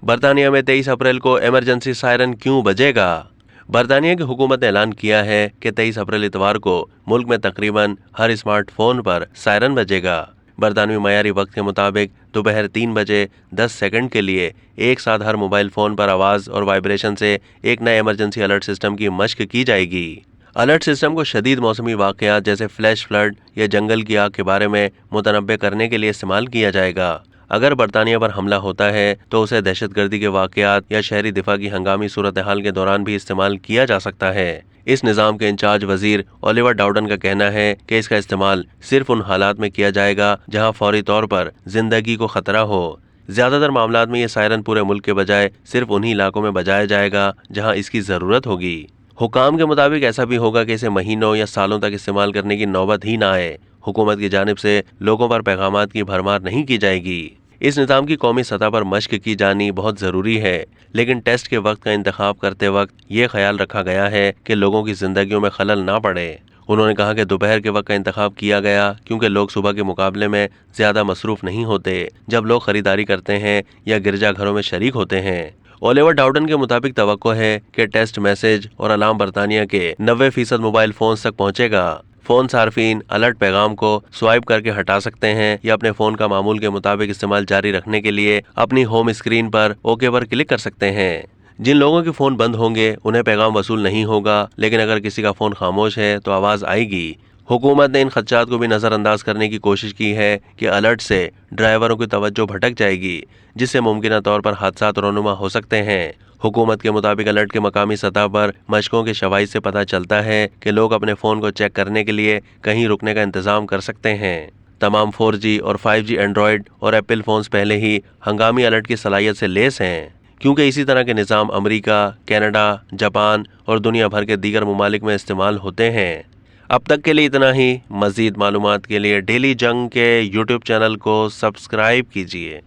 برطانیہ میں 23 اپریل کو ایمرجنسی سائرن کیوں بجے گا؟ برطانیہ کی حکومت نے اعلان کیا ہے کہ 23 اپریل اتوار کو ملک میں تقریباً ہر اسمارٹ فون پر سائرن بجے گا۔ برطانوی معیاری وقت کے مطابق دوپہر 3 بجے 10 سیکنڈ کے لیے ایک ساتھ ہر موبائل فون پر آواز اور وائبریشن سے ایک نئے ایمرجنسی الرٹ سسٹم کی مشق کی جائے گی۔ الرٹ سسٹم کو شدید موسمی واقعات جیسے فلیش فلڈ یا جنگل کی آگ کے بارے میں متنبع کرنے کے لیے استعمال کیا جائے گا۔ اگر برطانیہ پر حملہ ہوتا ہے تو اسے دہشت گردی کے واقعات یا شہری دفاع کی ہنگامی صورتحال کے دوران بھی استعمال کیا جا سکتا ہے۔ اس نظام کے انچارج وزیر اولیور ڈاؤڈن کا کہنا ہے کہ اس کا استعمال صرف ان حالات میں کیا جائے گا جہاں فوری طور پر زندگی کو خطرہ ہو۔ زیادہ تر معاملات میں یہ سائرن پورے ملک کے بجائے صرف انہی علاقوں میں بجایا جائے گا جہاں اس کی ضرورت ہوگی۔ حکام کے مطابق ایسا بھی ہوگا کہ اسے مہینوں یا سالوں تک استعمال کرنے کی نوبت ہی نہ آئے۔ حکومت کی جانب سے لوگوں پر پیغامات کی بھرمار نہیں کی جائے گی۔ اس نظام کی قومی سطح پر مشق کی جانی بہت ضروری ہے، لیکن ٹیسٹ کے وقت کا انتخاب کرتے وقت یہ خیال رکھا گیا ہے کہ لوگوں کی زندگیوں میں خلل نہ پڑے۔ انہوں نے کہا کہ دوپہر کے وقت کا انتخاب کیا گیا کیونکہ لوگ صبح کے مقابلے میں زیادہ مصروف نہیں ہوتے جب لوگ خریداری کرتے ہیں یا گرجا گھروں میں شریک ہوتے ہیں۔ اولیور ڈاؤڈن کے مطابق توقع ہے کہ ٹیسٹ میسج اور الارم برطانیہ کے 90% موبائل فونز تک پہنچے گا۔ فون صارفین الرٹ پیغام کو سوائپ کر کے ہٹا سکتے ہیں یا اپنے فون کا معمول کے مطابق استعمال جاری رکھنے کے لیے اپنی ہوم اسکرین پر اوکے پر کلک کر سکتے ہیں۔ جن لوگوں کے فون بند ہوں گے انہیں پیغام وصول نہیں ہوگا، لیکن اگر کسی کا فون خاموش ہے تو آواز آئے گی۔ حکومت نے ان خدشات کو بھی نظر انداز کرنے کی کوشش کی ہے کہ الرٹ سے ڈرائیوروں کی توجہ بھٹک جائے گی، جس سے ممکنہ طور پر حادثات رونما ہو سکتے ہیں۔ حکومت کے مطابق الرٹ کے مقامی سطح پر مشقوں کے شواہد سے پتہ چلتا ہے کہ لوگ اپنے فون کو چیک کرنے کے لیے کہیں رکنے کا انتظام کر سکتے ہیں۔ تمام 4G اور 5G اینڈرائیڈ اور ایپل فونز پہلے ہی ہنگامی الرٹ کی صلاحیت سے لیس ہیں، کیونکہ اسی طرح کے نظام امریکہ، کینیڈا، جاپان اور دنیا بھر کے دیگر ممالک میں استعمال ہوتے ہیں۔ اب تک کے لیے اتنا ہی۔ مزید معلومات کے لیے ڈیلی جنگ کے YouTube چینل کو سبسکرائب کیجیے۔